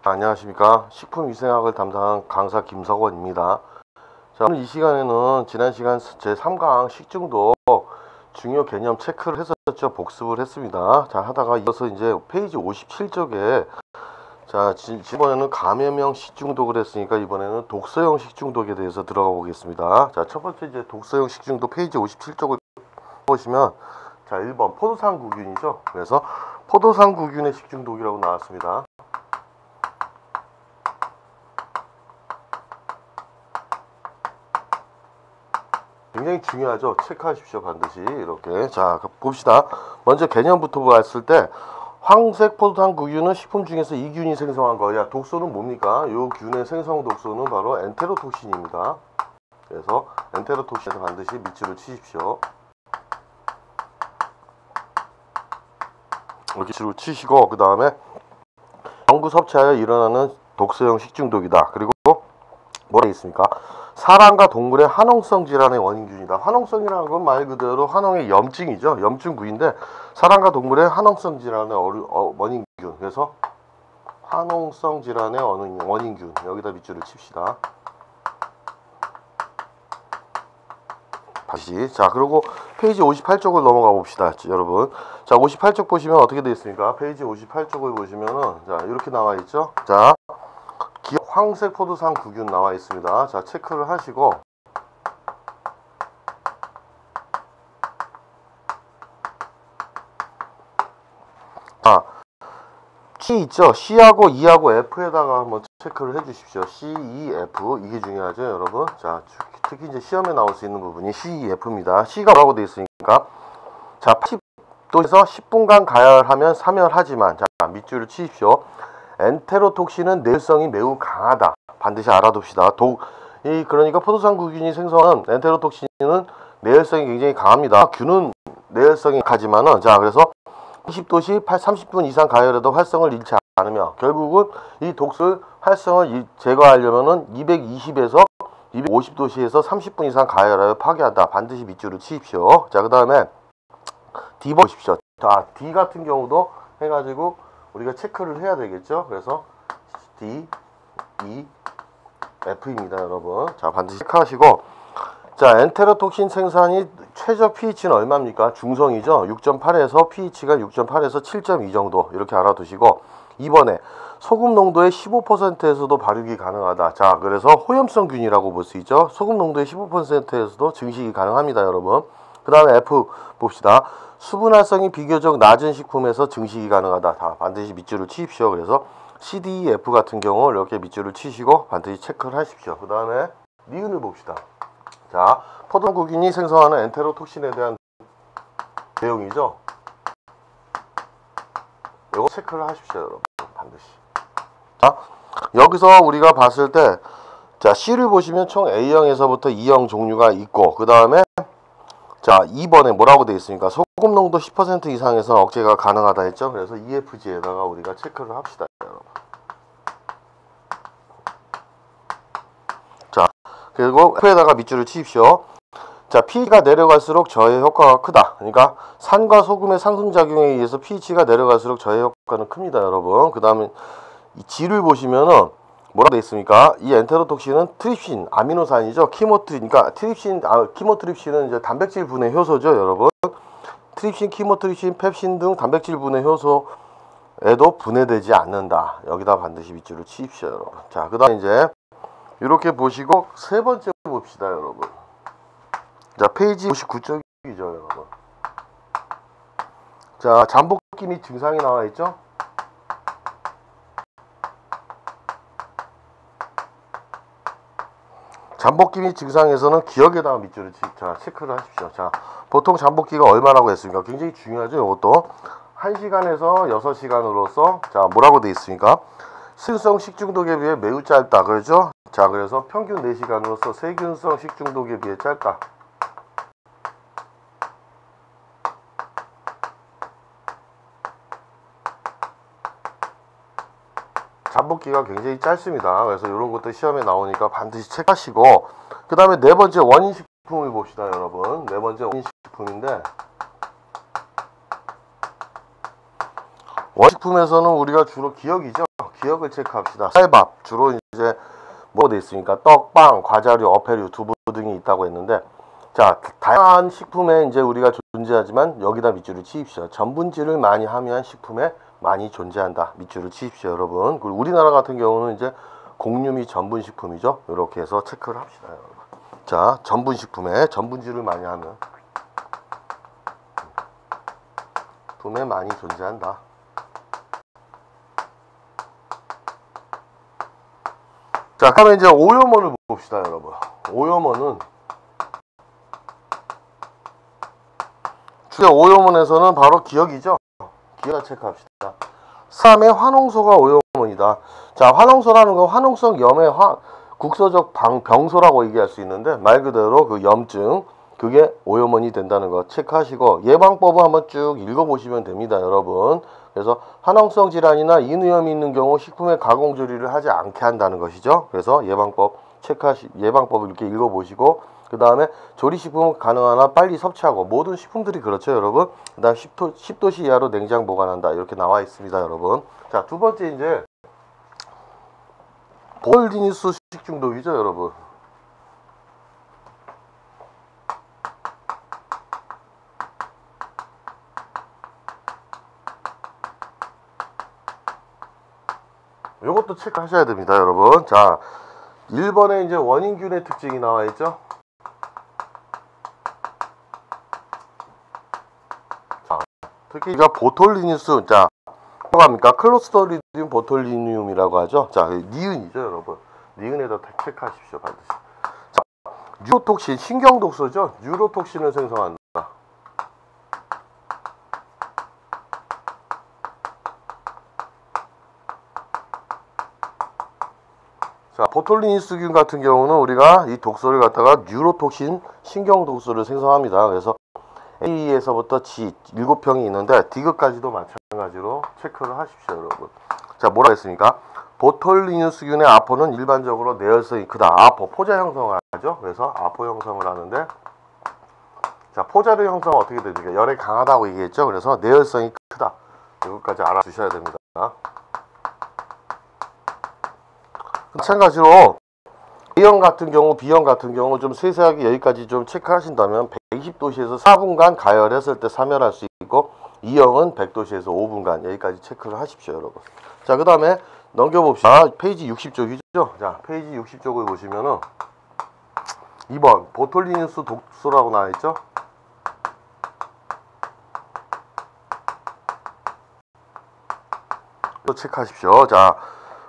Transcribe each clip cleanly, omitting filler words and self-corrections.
안녕하십니까. 식품위생학을 담당한 강사 김석원입니다. 자, 오늘 이 시간에는 지난 시간 제3강 식중독 중요 개념 체크를 했었죠. 복습을 했습니다. 자, 하다가 이어서 이제 페이지 57쪽에 자, 이번에는 감염형 식중독을 했으니까 이번에는 독소형 식중독에 대해서 들어가 보겠습니다. 자, 첫 번째 이제 독소형 식중독 페이지 57쪽을 보시면 자, 1번 포도상구균이죠. 그래서 포도상구균의 식중독이라고 나왔습니다. 굉장히 중요하죠. 체크하십시오. 반드시 이렇게. 자, 봅시다. 먼저 개념부터 봤을 때 황색 포도상구균은 식품 중에서 이 균이 생성한 거야. 독소는 뭡니까? 이 균의 생성 독소는 바로 엔테로톡신입니다. 그래서 엔테로톡신에서 반드시 밑줄을 치십시오. 이렇게 줄을 치시고 그 다음에 정부 섭취하여 일어나는 독소형 식중독이다. 그리고 뭐라 있습니까? 사람과 동물의 화농성 질환의 원인균이다. 화농성이라는 건 말 그대로 화농의 염증이죠. 염증구인데 사람과 동물의 화농성 질환의 원인균. 그래서 화농성 질환의 원인균. 여기다 밑줄을 칩시다. 다시. 자, 그리고 페이지 58쪽을 넘어가 봅시다. 여러분. 자, 58쪽 보시면 어떻게 되어 있습니까? 페이지 58쪽을 보시면은 자, 이렇게 나와 있죠. 자, 황색 포도상구균 나와 있습니다. 자, 체크를 하시고 C 있죠? C하고 E하고 F에다가 한번 체크를 해 주십시오. C, E, F 이게 중요하죠, 여러분. 자, 특히 이제 시험에 나올 수 있는 부분이 C, E, F입니다. C가 뭐라고 되어 있으니까 자, 80도에서 10분간 가열하면 사멸하지만 자, 밑줄을 치십시오. 엔테로톡신은 내열성이 매우 강하다. 반드시 알아둡시다. 그러니까 포도상구균이 생성한 엔테로톡신은 내열성이 굉장히 강합니다. 균은 내열성이 강하지만은 자, 그래서 20도씨 30분 이상 가열해도 활성을 잃지 않으며 결국은 이 독소 활성을 제거하려면은 220에서 250도씨에서 30분 이상 가열하여 파괴한다. 반드시 밑줄을 치십시오. 자, 그 다음에 D 보십시오. 자, D 같은 경우도 해가지고 우리가 체크를 해야 되겠죠. 그래서 D, E, F입니다, 여러분. 자, 반드시 체크하시고 자, 엔테로톡신 생산이 최저 pH는 얼마입니까? 중성이죠. 6.8에서 pH가 6.8에서 7.2 정도 이렇게 알아두시고 2번에 소금 농도의 15%에서도 발육이 가능하다. 자, 그래서 호염성균이라고 볼 수 있죠. 소금 농도의 15%에서도 증식이 가능합니다, 여러분. 그 다음에 F 봅시다. 수분활성이 비교적 낮은 식품에서 증식이 가능하다. 다 반드시 밑줄을 치십시오. 그래서 C, D, E, F 같은 경우 이렇게 밑줄을 치시고 반드시 체크를 하십시오. 그 다음에 니은을 봅시다. 자, 포도상구균이 생성하는 엔테로톡신에 대한 내용이죠. 이거 체크를 하십시오, 여러분. 반드시. 자, 여기서 우리가 봤을 때 자, C를 보시면 총 A형에서부터 E형 종류가 있고 그 다음에 자, 2번에 뭐라고 되어 있습니까? 소금 농도 10% 이상에서 억제가 가능하다 했죠. 그래서 EFG에다가 우리가 체크를 합시다, 여러분. 자, 그리고 F에다가 밑줄을 치십시오. 자, pH가 내려갈수록 저해 효과가 크다. 그러니까 산과 소금의 상승작용에 의해서 pH가 내려갈수록 저해 효과는 큽니다, 여러분. 그 다음에 이 G를 보시면은 뭐라고 되어 있습니까? 이 엔테로톡신은 트립신, 아미노산이죠. 그러니까 키모트립신은 이제 단백질 분해 효소죠, 여러분. 트립신, 키모트립신, 펩신 등 단백질 분해 효소에도 분해되지 않는다. 여기다 반드시 밑줄을 치십시오, 여러분. 자, 그 다음에 이제 이렇게 보시고 세 번째 봅시다, 여러분. 자, 페이지 59쪽이죠, 여러분. 자, 잠복기 및 증상이 나와 있죠? 잠복기 및 증상에서는 기억에다가 밑줄을 체크를 하십시오. 자, 보통 잠복기가 얼마라고 했습니까? 굉장히 중요하죠, 이것도. 1시간에서 6시간으로서 자, 뭐라고 되어 있습니까? 세균성 식중독에 비해 매우 짧다. 그렇죠? 자, 그래서 평균 4시간으로서 세균성 식중독에 비해 짧다. 잠복기가 굉장히 짧습니다. 그래서 이런 것도 시험에 나오니까 반드시 체크하시고 그 다음에 네 번째 원인식품을 봅시다, 여러분. 네 번째 원인식품인데 원식품에서는 우리가 주로 기억이죠. 기억을 체크합시다. 쌀밥 주로 이제 뭐가 돼 있으니까 떡, 빵, 과자류, 어패류, 두부 등이 있다고 했는데, 자, 다양한 식품에 이제 우리가 존재하지만 여기다 밑줄을 치십시오. 전분질을 많이 함유한 식품에 많이 존재한다. 밑줄을 치십시오, 여러분. 그리고 우리나라 같은 경우는 이제 공유미 전분식품이죠. 이렇게 해서 체크를 합시다, 여러분. 자, 전분식품에 전분질을 많이 하면 식품에 많이 존재한다. 자, 그러면 이제 오염원을 봅시다, 여러분. 오염원은 주요 오염원에서는 바로 기억이죠. 기억 체크합시다. 3의 환홍소가 오염원이다. 자, 환홍소라는 건 환홍성 염의 국소적 병소라고 얘기할 수 있는데, 말 그대로 그 염증, 그게 오염원이 된다는 거 체크하시고, 예방법을 한번 쭉 읽어보시면 됩니다, 여러분. 그래서 환홍성 질환이나 인후염이 있는 경우 식품의 가공 조리를 하지 않게 한다는 것이죠. 그래서 예방법을 이렇게 읽어보시고, 그 다음에 조리식품은 가능한 한 빨리 섭취하고, 모든 식품들이 그렇죠, 여러분. 그 다음 10도씨 이하로 냉장 보관한다, 이렇게 나와 있습니다, 여러분. 자, 두 번째 이제 보톨리뉴스 식중독이죠, 여러분. 요것도 체크하셔야 됩니다, 여러분. 자, 1번에 이제 원인균의 특징이 나와 있죠. 자, 특히 보톨리뉴스, 자, 뭐가 합니까? 클로스트리디움 보톨리늄이라고 하죠. 자, 니은이죠, 여러분. 니은에다 체크하십시오, 반드시. 자, 뉴로톡신, 신경독소죠. 뉴로톡신을 생성한다. 자, 보톨리뉴스균 같은 경우는 우리가 이 독소를 갖다가 뉴로톡신, 신경독소를 생성합니다. 그래서 A에서부터 G 7평이 있는데 D급까지도 마찬가지로 체크를 하십시오, 여러분. 자, 뭐라 했습니까? 보톨리뉴스균의 아포는 일반적으로 내열성이 크다. 아포, 포자 형성을 하죠. 그래서 아포 형성을 하는데, 자, 포자류 형성은 어떻게 되죠? 열에 강하다고 얘기했죠. 그래서 내열성이 크다. 이것까지 알아주셔야 됩니다. 마찬가지로 A형 같은 경우, B형 같은 경우 좀 세세하게 여기까지 좀 체크하신다면 120도씨에서 4분간 가열했을 때 사멸할 수 있고, E형은 100도씨에서 5분간 여기까지 체크를 하십시오, 여러분. 자, 그 다음에 넘겨봅시다. 페이지 60쪽이죠. 자, 페이지 60쪽을 보시면은 2번 보톨리뉴스 독소라고 나와있죠. 또 체크하십시오. 자,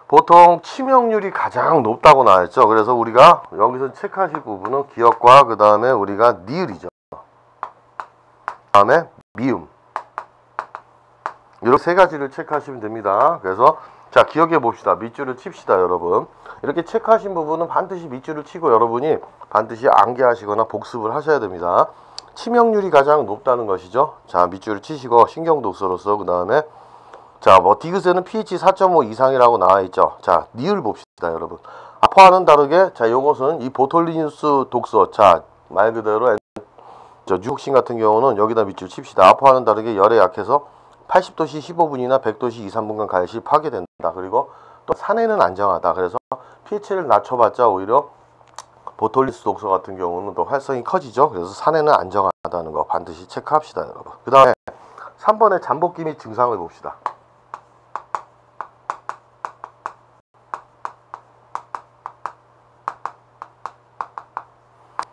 보통 치명률이 가장 높다고 나왔죠. 그래서 우리가 여기서 체크하실 부분은 기억과 그 다음에 우리가 니을이죠. 그 다음에 미음, 이렇게 세 가지를 체크하시면 됩니다. 그래서 자, 기억해 봅시다. 밑줄을 칩시다, 여러분. 이렇게 체크하신 부분은 반드시 밑줄을 치고 여러분이 반드시 암기하시거나 복습을 하셔야 됩니다. 치명률이 가장 높다는 것이죠. 자, 밑줄을 치시고 신경독소로서, 그 다음에 자, 뭐 디귿에는 pH 4.5 이상이라고 나와 있죠. 자, 니을 봅시다, 여러분. 아포와는 다르게, 자, 요것은 이 보톨리뉴스 독소, 자, 말 그대로 뉴톡신 같은 경우는 여기다 밑줄 칩시다. 아포와는 다르게 열에 약해서 80도씨 15분이나 100도씨 2, 3분간 가열 시 파괴된다. 그리고 또 산에는 안정하다. 그래서 pH를 낮춰봤자 오히려 보톨리뉴스 독소 같은 경우는 또 활성이 커지죠. 그래서 산에는 안정하다는 거 반드시 체크합시다, 여러분. 그 다음에 3번의 잠복기 및 증상을 봅시다.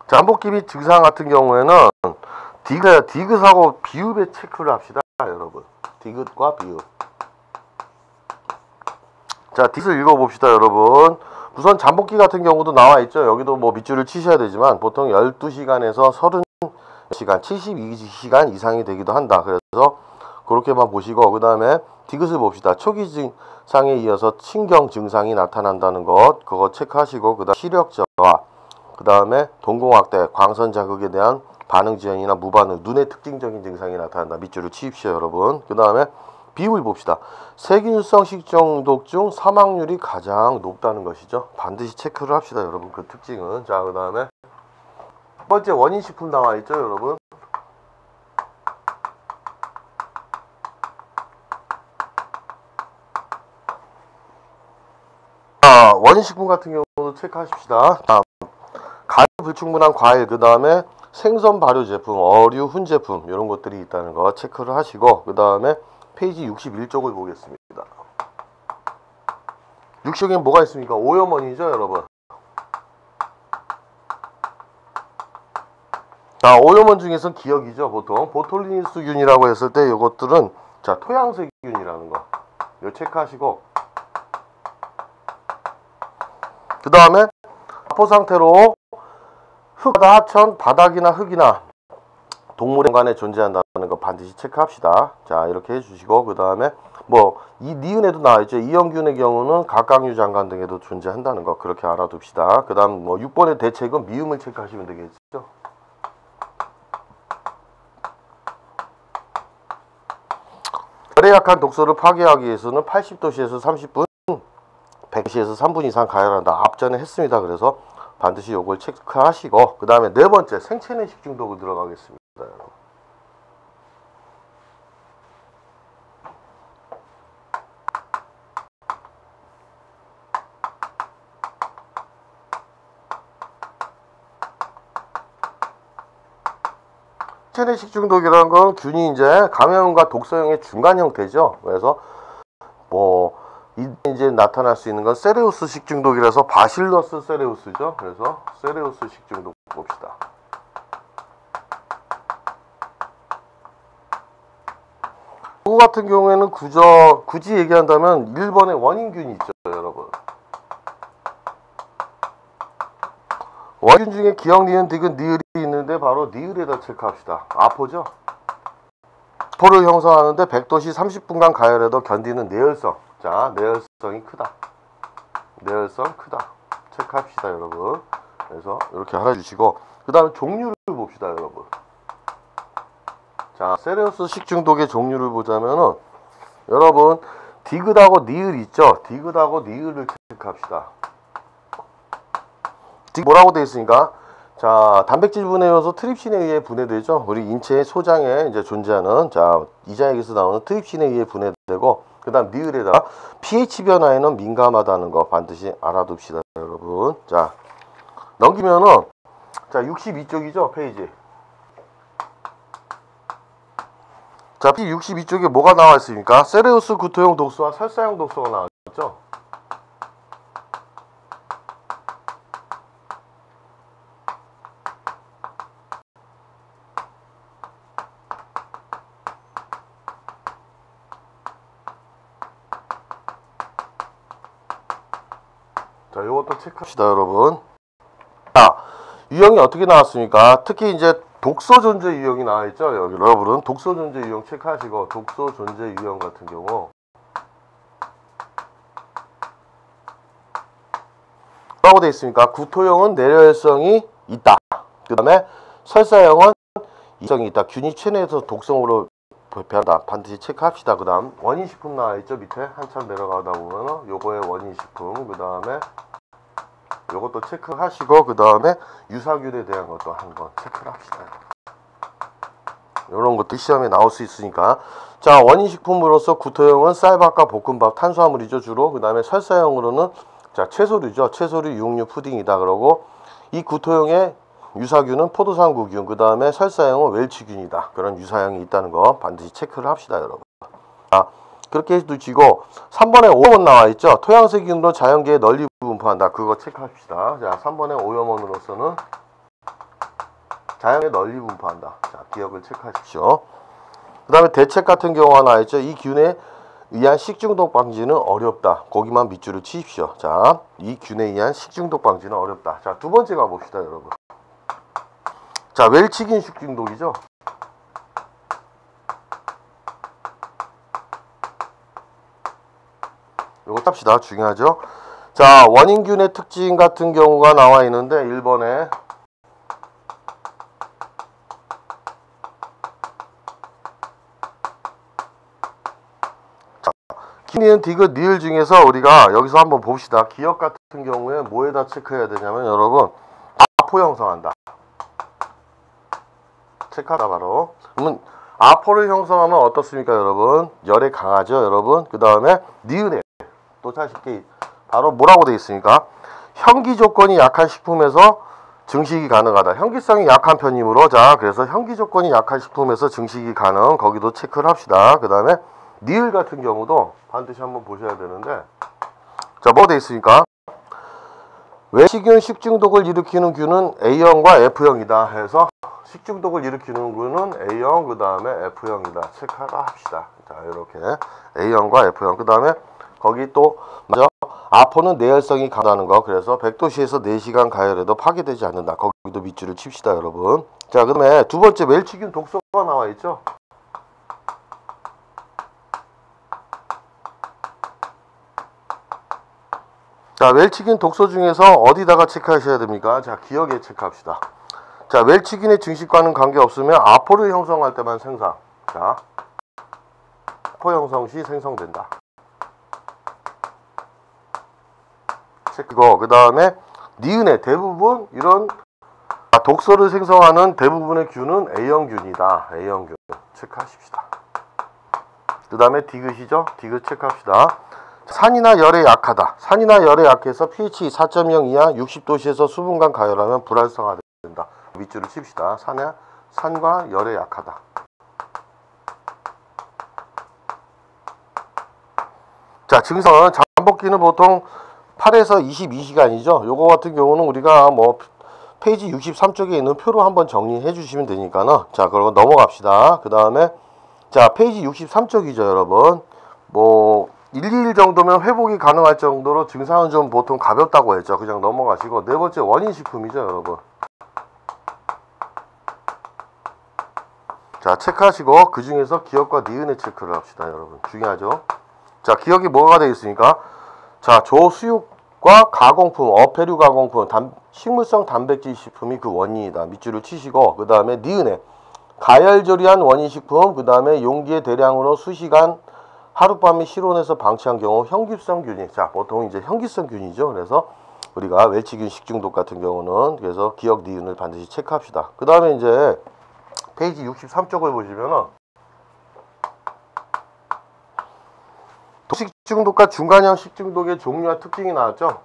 잠복기 및 증상 같은 경우에는 디귿하고 비읍의 체크를 합시다, 여러분. 디귿과 비읍. 자, 디귿을 읽어봅시다, 여러분. 우선 잠복기 같은 경우도 나와 있죠. 여기도 뭐 밑줄을 치셔야 되지만 보통 12시간에서 30시간, 72시간 이상이 되기도 한다. 그래서 그렇게만 보시고, 그 다음에 디귿을 봅시다. 초기 증상에 이어서 신경 증상이 나타난다는 것, 그거 체크하시고, 그 다음 시력 저하, 그 다음에 동공확대, 광선 자극에 대한 반응 지연이나 무반응, 눈의 특징적인 증상이 나타난다. 밑줄을 치십시오, 여러분. 그 다음에 비율 봅시다. 세균성 식중독 중 사망률이 가장 높다는 것이죠. 반드시 체크를 합시다, 여러분. 그 특징은. 자, 그 다음에 첫 번째 원인식품 나와 있죠, 여러분. 원식품 같은 경우도 체크하십시다. 가열 불충분한 과일, 그 다음에 생선 발효 제품, 어류 훈 제품 이런 것들이 있다는 거 체크를 하시고, 그 다음에 페이지 61쪽을 보겠습니다. 60쪽에 뭐가 있습니까? 오염원이죠, 여러분. 자, 오염원 중에선 기억이죠. 보통 보톨리니스균이라고 했을 때 이것들은 자, 토양세균이라는 거 이거 체크하시고, 그 다음에 아포 상태로 흙이나 하천, 바닥이나 흙이나 동물의 간에 존재한다는 거 반드시 체크합시다. 자, 이렇게 해주시고, 그 다음에 뭐 이 니은에도 나와있죠. 이영균의 경우는 각각류 장관 등에도 존재한다는 거 그렇게 알아둡시다. 그 다음 뭐 6번의 대책은 미음을 체크하시면 되겠죠. 열에 약한 독소를 파괴하기 위해서는 80도씨에서 30분, 100도씨에서 3분 이상 가열한다. 앞전에 했습니다. 그래서 반드시 요걸 체크하시고, 그 다음에 네 번째 생체내식 중독을 들어가겠습니다. 생체내식 중독이라는 건 균이 이제 감염과 독소형의 중간 형태죠. 그래서 뭐 이제 나타날 수 있는 건 세레우스 식중독이라서 바실러스 세레우스죠. 그래서 세레우스 식중독 봅시다. 이거 같은 경우에는 굳이 얘기한다면 1번의 원인균이 있죠, 여러분. 원인 중에 기억, 니은, 디귿, 니을이 있는데 바로 니을에다 체크합시다. 아포죠. 아포를 형성하는데 100도씨 30분간 가열해도 견디는 내열성. 자, 내열성이 크다. 내열성 크다. 체크합시다, 여러분. 그래서 이렇게 알아주시고, 그 다음에 종류를 봅시다, 여러분. 자, 세레우스 식중독의 종류를 보자면은 여러분 디귿하고 니을 있죠. 디귿하고 니을을 체크합시다. 뭐라고 되어 있으니까, 자, 단백질 분해여서 트립신에 의해 분해되죠. 우리 인체의 소장에 이제 존재하는, 자, 이자액에서 나오는 트립신에 의해 분해되고, 그 다음 니을에다가 pH 변화에는 민감하다는 거 반드시 알아둡시다, 여러분. 자, 넘기면은, 자, 62쪽이죠, 페이지. 자, 페이지 62쪽에 뭐가 나와 있습니까? 세레우스 구토용 독소와 설사용 독소가 나왔죠. 자, 요것도 체크합시다, 여러분. 자, 유형이 어떻게 나왔습니까? 특히 이제 독소 존재 유형이 나와있죠. 여기 여러분은 독소 존재 유형 체크하시고, 독소 존재 유형 같은 경우 뭐라고 되어 있습니까? 구토형은 내열성이 있다. 그 다음에 설사형은 이성이 있다. 균이 체내에서 독성으로 발표한다. 반드시 체크합시다. 그 다음 원인식품 나와있죠. 밑에 한참 내려가다 보면은 요거의 원인식품, 그 다음에 요것도 체크하시고, 그 다음에 유사균에 대한 것도 한번 체크를 합시다. 요런 것도 시험에 나올 수 있으니까. 자, 원인식품으로서 구토형은 쌀밥과 볶음밥, 탄수화물이죠, 주로. 그 다음에 설사형으로는 자, 채소류죠. 채소류, 육류, 푸딩이다. 그러고 이 구토형의 유사균은 포도상구균, 그 다음에 설사형은 웰치균이다. 그런 유사형이 있다는 거 반드시 체크를 합시다, 여러분. 자, 그렇게 해두시고 3번에 오염원 나와있죠. 토양세균으로 자연계에 널리 분포한다. 그거 체크합시다. 자, 3번에 오염원으로서는 자연계에 널리 분포한다. 자, 기억을 체크하십시오. 그 다음에 대책 같은 경우가 나와있죠. 이 균에 의한 식중독 방지는 어렵다. 거기만 밑줄을 치십시오. 자, 이 균에 의한 식중독 방지는 어렵다. 자, 두 번째 가봅시다, 여러분. 자, 웰치균 식중독이죠. 요거 탑시다. 중요하죠. 자, 원인균의 특징 같은 경우가 나와 있는데 1번에 니은, 디귿, 니을 중에서 우리가 여기서 한번 봅시다. 기억 같은 경우에 뭐에다 체크해야 되냐면 여러분 아포 형성한다. 체크하다 바로. 그러면 아포를 형성하면 어떻습니까, 여러분? 열에 강하죠, 여러분. 그 다음에 니은에 또 다시 바로 뭐라고 되어 있습니까? 현기 조건이 약한 식품에서 증식이 가능하다. 현기성이 약한 편이므로, 자, 그래서 현기 조건이 약한 식품에서 증식이 가능, 거기도 체크를 합시다. 그 다음에 니을 같은 경우도 반드시 한번 보셔야 되는데, 자, 뭐가 되어 있습니까? 외식균 식중독을 일으키는 균은 A형과 F형이다 해서 식중독을 일으키는 균은 A형, 그 다음에 F형이다. 체크를 합시다. 자, 이렇게 A형과 F형. 그 다음에 거기 또 먼저 아포는 내열성이 강하다는 거. 그래서 100도씨에서 4시간 가열해도 파괴되지 않는다. 거기도 밑줄을 칩시다, 여러분. 자, 그 다음에 두 번째 웰치균 독소가 나와 있죠. 자, 웰치균 독소 중에서 어디다가 체크하셔야 됩니까? 자, 기억에 체크합시다. 자, 웰치균의 증식과는 관계없으며 아포를 형성할 때만 생성. 자, 아포 형성 시 생성된다. 체크고, 그 다음에 니은의 대부분 이런 독소를 생성하는 대부분의 균은 A형균이다. A형균 체크하십시다. 그 다음에 디귿이죠. 디귿 체크합시다. 산이나 열에 약하다. 산이나 열에 약해서 pH 4.0 이하 60도씨에서 수분간 가열하면 불활성화된다. 밑줄을 칩시다. 산과 열에 약하다. 자, 증상은 잠복기는 보통 8에서 22시간이죠. 요거 같은 경우는 우리가 뭐 페이지 63쪽에 있는 표로 한번 정리해 주시면 되니까는, 자, 그러고 넘어갑시다. 그 다음에 자, 페이지 63쪽이죠, 여러분. 뭐 1, 2일 정도면 회복이 가능할 정도로 증상은 좀 보통 가볍다고 했죠. 그냥 넘어가시고, 네 번째 원인식품이죠, 여러분. 자, 체크하시고 그 중에서 기억과 니은의 체크를 합시다, 여러분. 중요하죠. 자, 기억이 뭐가 되어 있습니까? 자, 조수육과 가공품, 어패류 가공품, 식물성 단백질 식품이 그 원인이다. 밑줄을 치시고, 그 다음에 니은에 가열조리한 원인식품, 그 다음에 용기의 대량으로 수시간 하룻밤에 실온에서 방치한 경우 현기성균이, 자, 보통 이제 현기성균이죠. 그래서 우리가 웰치균 식중독 같은 경우는 그래서 기억 니은을 반드시 체크합시다. 그 다음에 이제 페이지 63쪽을 보시면은 식중독과 중간형 식중독의 종류와 특징이 나왔죠.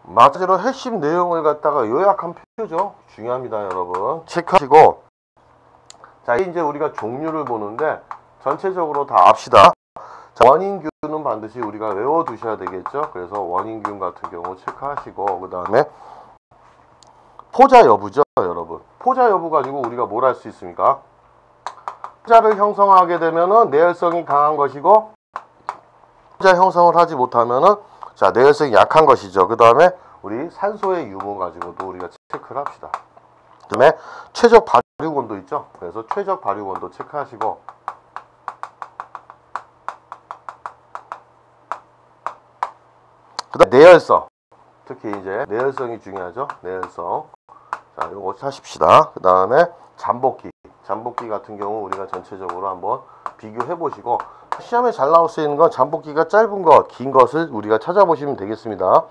마찬가지로 핵심 내용을 갖다가 요약한 표죠. 중요합니다, 여러분. 체크하시고, 자, 이제 우리가 종류를 보는데 전체적으로 다 압시다. 자, 원인균은 반드시 우리가 외워두셔야 되겠죠. 그래서 원인균 같은 경우 체크하시고, 그 다음에 포자 여부죠, 여러분. 포자 여부 가지고 우리가 뭘 할 수 있습니까? 포자를 형성하게 되면은 내열성이 강한 것이고, 포자 형성을 하지 못하면은, 자, 내열성이 약한 것이죠. 그 다음에 우리 산소의 유무 가지고도 우리가 체크를 합시다. 그 다음에 최적 발육온도 있죠. 그래서 최적 발육온도 체크하시고, 그 다음에 내열성, 특히 이제 내열성이 중요하죠. 내열성. 자, 요거 하십시다. 그 다음에 잠복기 같은 경우 우리가 전체적으로 한번 비교해 보시고, 시험에 잘 나올 수 있는 건 잠복기가 짧은 것, 긴 것을 우리가 찾아보시면 되겠습니다.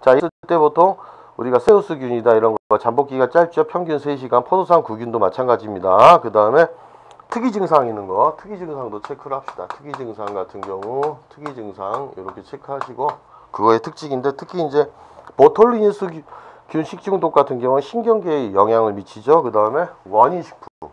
자, 이럴 때 보통 우리가 세우스균이다 이런 거 잠복기가 짧죠. 평균 3시간. 포도산 구균도 마찬가지입니다. 그 다음에 특이 증상 있는 거, 특이 증상도 체크를 합시다. 특이 증상 같은 경우, 특이 증상 이렇게 체크하시고, 그거의 특징인데, 특히 이제 보톨리니스균 식중독 같은 경우는 신경계에 영향을 미치죠. 그 다음에 원인식품.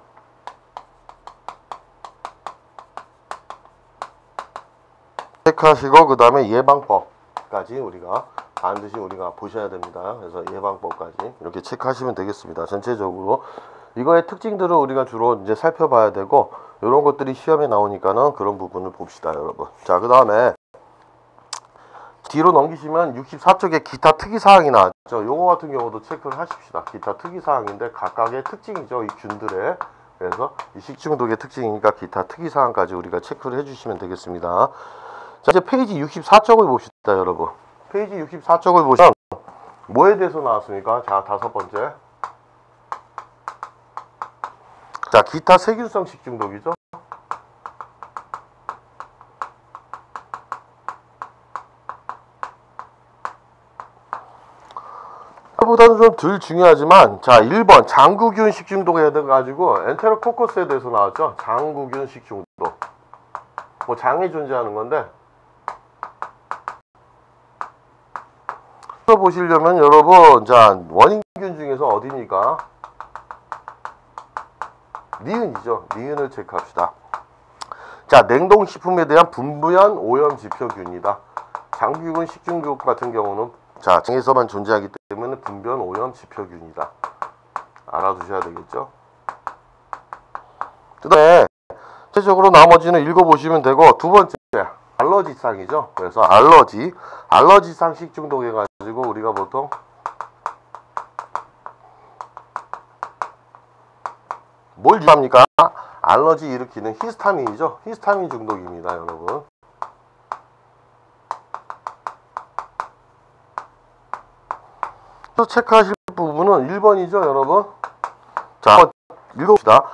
체크하시고, 그 다음에 예방법까지 우리가 반드시 우리가 보셔야 됩니다. 그래서 예방법까지 이렇게 체크하시면 되겠습니다. 전체적으로 이거의 특징들을 우리가 주로 이제 살펴봐야 되고, 이런 것들이 시험에 나오니까는 그런 부분을 봅시다, 여러분. 자, 그 다음에 뒤로 넘기시면 64쪽에 기타 특이사항이 나왔죠. 요거 같은 경우도 체크를 하십시다. 기타 특이사항인데 각각의 특징이죠, 이 균들의. 그래서 이 식중독의 특징이니까 기타 특이사항까지 우리가 체크를 해주시면 되겠습니다. 자, 이제 페이지 64쪽을 봅시다, 여러분. 페이지 64쪽을 보시면 뭐에 대해서 나왔습니까? 자, 다섯 번째. 자, 기타 세균성 식중독이죠. 얘보다는 좀 덜 중요하지만, 자, 1번 장구균 식중독 해가지고 엔테로코커스에 대해서 나왔죠. 장구균 식중독. 뭐 장에 존재하는 건데, 보시려면 여러분, 자, 원인균 중에서 어디니까? 니은이죠. 니은을 체크합시다. 자, 냉동식품에 대한 분부연 오염지표균이다. 장구균 식중독 같은 경우는 자, 장에서만 존재하기 때문에 분변 오염 지표균이다. 알아두셔야 되겠죠. 그 다음에 전체적으로 나머지는 읽어보시면 되고, 두 번째 알러지상이죠. 그래서 알러지상 식중독 해가지고 우리가 보통 뭘 유합니까? 알러지 일으키는 히스타민이죠. 히스타민 중독입니다, 여러분. 체크하실 부분은 1번이죠, 여러분. 자, 읽어봅시다.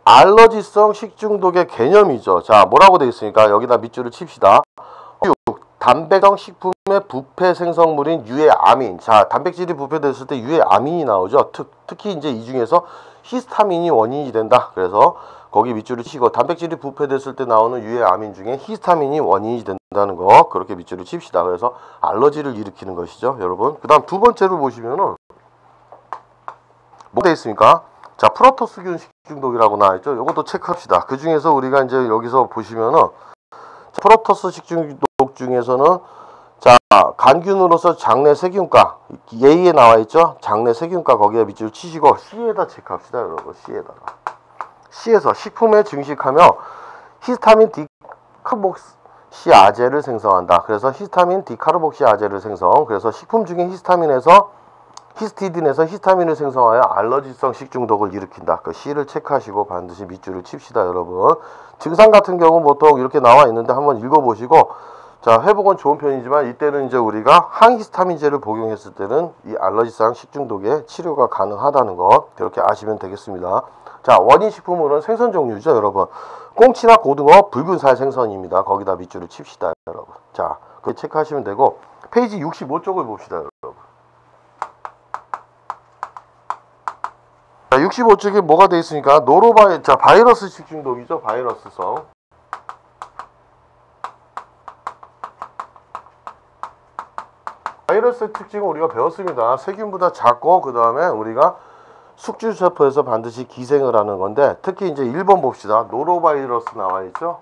알러지성 식중독의 개념이죠. 자, 뭐라고 되어 있으니까 여기다 밑줄을 칩시다. 단백성 식품의 부패 생성물인 유해아민. 자, 단백질이 부패됐을 때 유해아민이 나오죠. 특히 이제 이 중에서 히스타민이 원인이 된다. 그래서 거기 밑줄을 치고 단백질이 부패됐을 때 나오는 유해아민 중에 히스타민이 원인이 된다는 거, 그렇게 밑줄을 칩시다. 그래서 알러지를 일으키는 것이죠, 여러분. 그 다음 두 번째로 보시면은 뭐 되어 있습니까? 자, 프로토스균 식중독이라고 나와있죠. 이것도 체크합시다. 그 중에서 우리가 이제 여기서 보시면은 프로토스 식중독 중에서는 자, 간균으로서 장내 세균가 예의에 나와있죠. 장내 세균가 거기에 밑줄 치시고 C에다 체크합시다, 여러분. C에서 식품에 증식하며 히스타민 디카르복시아제를 생성한다. 그래서 히스타민 디카르복시아제를 생성. 그래서 식품 중에 히스티딘에서 히스타민을 생성하여 알러지성 식중독을 일으킨다. 그 C를 체크하시고 반드시 밑줄을 칩시다, 여러분. 증상 같은 경우는 보통 이렇게 나와 있는데 한번 읽어보시고, 자, 회복은 좋은 편이지만 이때는 이제 우리가 항히스타민제를 복용했을 때는 이 알러지성 식중독의 치료가 가능하다는 것, 이렇게 아시면 되겠습니다. 자, 원인 식품으로는 생선 종류죠, 여러분. 꽁치나 고등어, 붉은살 생선입니다. 거기다 밑줄을 칩시다, 여러분. 자, 그렇게 체크하시면 되고, 페이지 65쪽을 봅시다, 여러분. 자, 65쪽에 뭐가 되어 있으니까 자, 바이러스 식중독이죠. 바이러스성. 바이러스의 특징은 우리가 배웠습니다. 세균보다 작고, 그 다음에 우리가 숙주세포에서 반드시 기생을 하는 건데, 특히 이제 1번 봅시다. 노로바이러스 나와 있죠.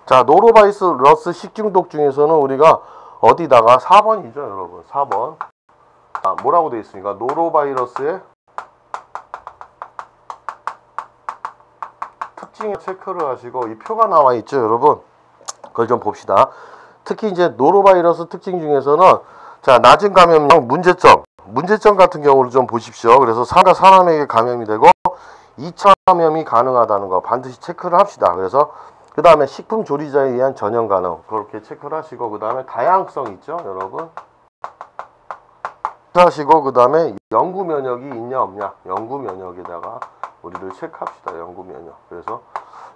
자, 노로바이러스 식중독 중에서는 우리가 어디다가 4번이죠, 여러분. 4번. 아, 뭐라고 되어 있습니까? 노로바이러스의 특징에 체크를 하시고, 이 표가 나와 있죠, 여러분. 그걸 좀 봅시다. 특히 이제 노로바이러스 특징 중에서는 자, 낮은 감염력 문제점 같은 경우를 좀 보십시오. 그래서 사람에게 감염이 되고 2차 감염이 가능하다는 거 반드시 체크를 합시다. 그래서 그 다음에 식품 조리자에 의한 전염 가능, 그렇게 체크를 하시고, 그 다음에 다양성 있죠, 여러분. 하시고, 그 다음에 영구 면역이 있냐 없냐, 영구 면역에다가 우리를 체크합시다. 영구 면역. 그래서